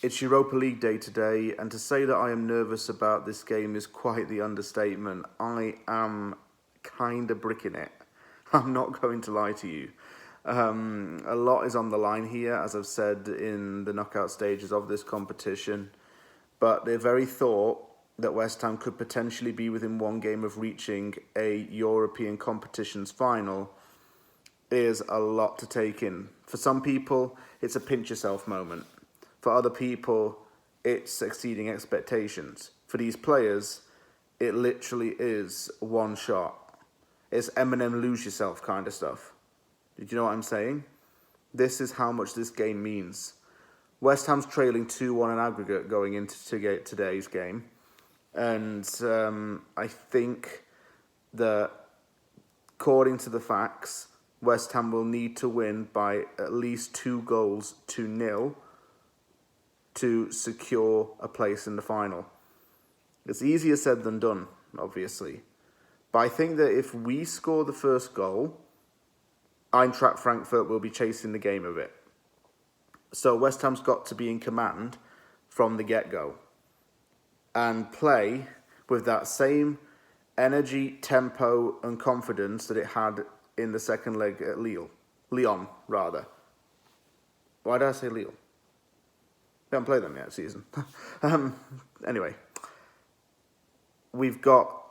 It's Europa League day today, and to say that I am nervous about this game is quite the understatement. I am kind of bricking it. I'm not going to lie to you. A lot is on the line here, as I've said in the knockout stages of this competition. But the very thought that West Ham could potentially be within one game of reaching a European competitions final is a lot to take in. For some people, it's a pinch yourself moment. For other people, it's exceeding expectations. For these players, it literally is one shot. It's Eminem lose yourself kind of stuff. Did you know what I'm saying? This is how much this game means. West Ham's trailing 2-1 in aggregate going into today's game. And I think that, according to the facts, West Ham will need to win by at least 2-0 to secure a place in the final. It's easier said than done, obviously. But I think that if we score the first goal, Eintracht Frankfurt will be chasing the game a bit. So West Ham's got to be in command from the get-go and play with that same energy, tempo and confidence that it had in the second leg at Lyon, rather. Why did I say Lille? We haven't played them yet this season. Anyway, we've got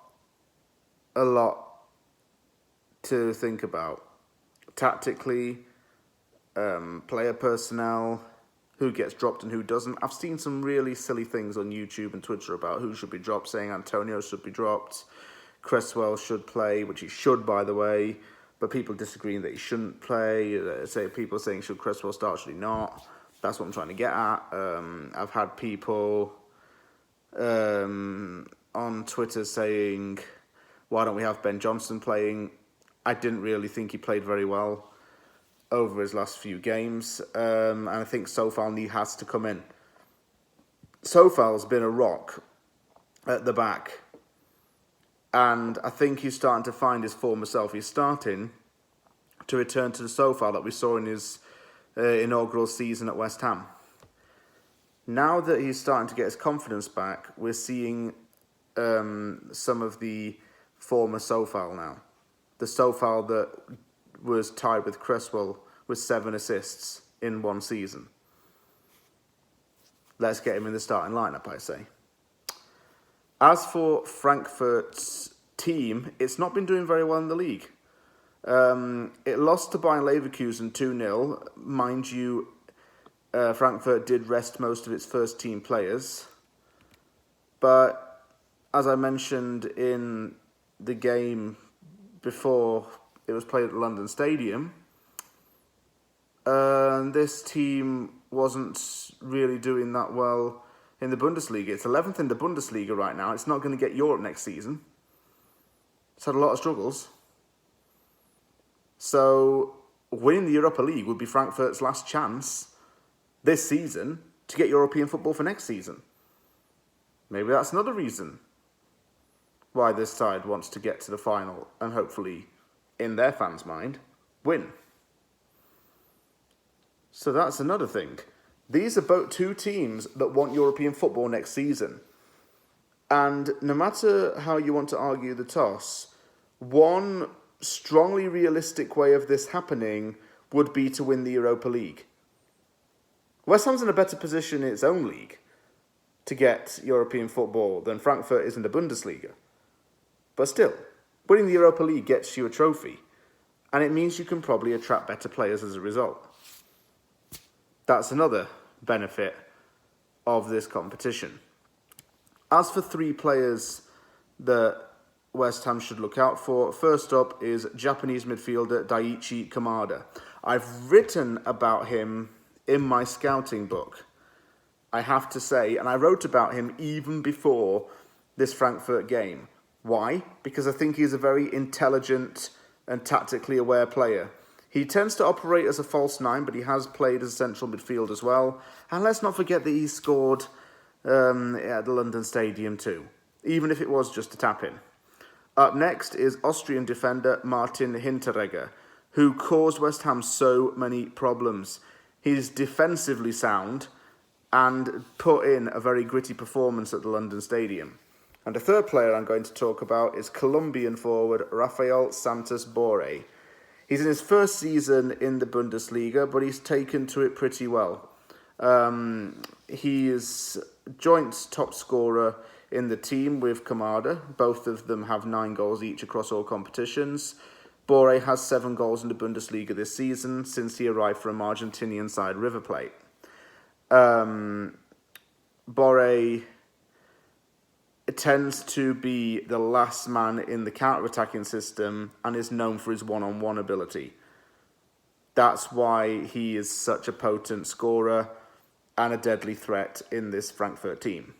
a lot to think about. Tactically, player personnel, who gets dropped and who doesn't. I've seen some really silly things on YouTube and Twitter about who should be dropped, saying Antonio should be dropped, Cresswell should play, which he should, by the way, but people disagreeing that he shouldn't play. People saying should Cresswell start, should he not? That's what I'm trying to get at. I've had people on Twitter saying, why don't we have Ben Johnson playing? I didn't really think he played very well over his last few games. And I think Sofal has to come in. Sofal's been a rock at the back. And I think he's starting to find his former self. He's starting to return to the Sofal that we saw in his inaugural season at West Ham. Now that he's starting to get his confidence back, we're seeing some of the former Sofal now. The Sofal that was tied with Cresswell with 7 assists in one season. Let's get him in the starting lineup, I say. As for Frankfurt's team, it's not been doing very well in the league. It lost to Bayern Leverkusen 2-0. Mind you, Frankfurt did rest most of its first-team players. But as I mentioned in the game before it was played at the London Stadium, this team wasn't really doing that well in the Bundesliga. It's 11th in the Bundesliga right now. It's not going to get Europe next season. It's had a lot of struggles. So winning the Europa League would be Frankfurt's last chance this season to get European football for next season. Maybe that's another reason why this side wants to get to the final and hopefully, in their fans' mind, win. So that's another thing. These are both two teams that want European football next season. And no matter how you want to argue the toss, one strongly realistic way of this happening would be to win the Europa League. West Ham's in a better position in its own league to get European football than Frankfurt is in the Bundesliga. But still, winning the Europa League gets you a trophy, and it means you can probably attract better players as a result. That's another benefit of this competition. As for 3 players that West Ham should look out for, first up is Japanese midfielder Daichi Kamada. I've written about him in my scouting book, I have to say, and I wrote about him even before this Frankfurt game. Why? Because I think he's a very intelligent and tactically aware player. He tends to operate as a false 9, but he has played as a central midfield as well. And let's not forget that he scored at the London Stadium too, even if it was just a tap-in. Up next is Austrian defender Martin Hinteregger, who caused West Ham so many problems. He's defensively sound, and put in a very gritty performance at the London Stadium. And the third player I'm going to talk about is Colombian forward Rafael Santos Borré. He's in his first season in the Bundesliga, but he's taken to it pretty well. He is joint top scorer in the team with Kamada. Both of them have 9 goals each across all competitions. Borré has 7 goals in the Bundesliga this season since he arrived from Argentinian side River Plate. Borré tends to be the last man in the counter-attacking system and is known for his one-on-one ability. That's why he is such a potent scorer and a deadly threat in this Frankfurt team.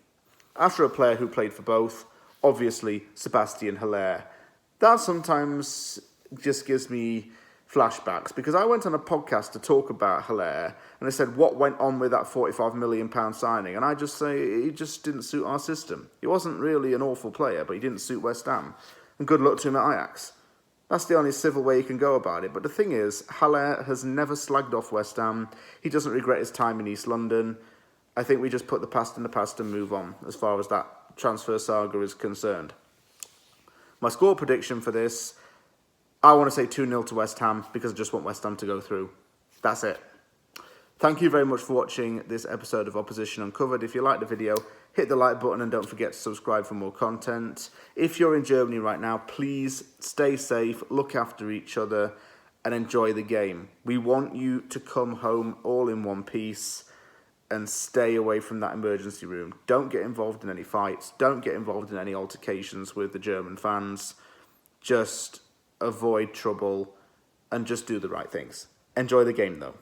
After a player who played for both, obviously Sebastian Haller. That sometimes just gives me flashbacks, because I went on a podcast to talk about Haller and I said what went on with that £45 million signing, and I just say he just didn't suit our system. He wasn't really an awful player, but he didn't suit West Ham, and good luck to him at Ajax. That's the only civil way you can go about it. But the thing is, Haller has never slagged off West Ham. He doesn't regret his time in East London. I think we just put the past in the past and move on as far as that transfer saga is concerned. My score prediction for this, I want to say 2-0 to West Ham, because I just want West Ham to go through. That's it. Thank you very much for watching this episode of Opposition Uncovered. If you liked the video, hit the like button and don't forget to subscribe for more content. If you're in Germany right now, please stay safe, look after each other, and enjoy the game. We want you to come home all in one piece and stay away from that emergency room. Don't get involved in any fights. Don't get involved in any altercations with the German fans. Just avoid trouble and just do the right things. Enjoy the game, though.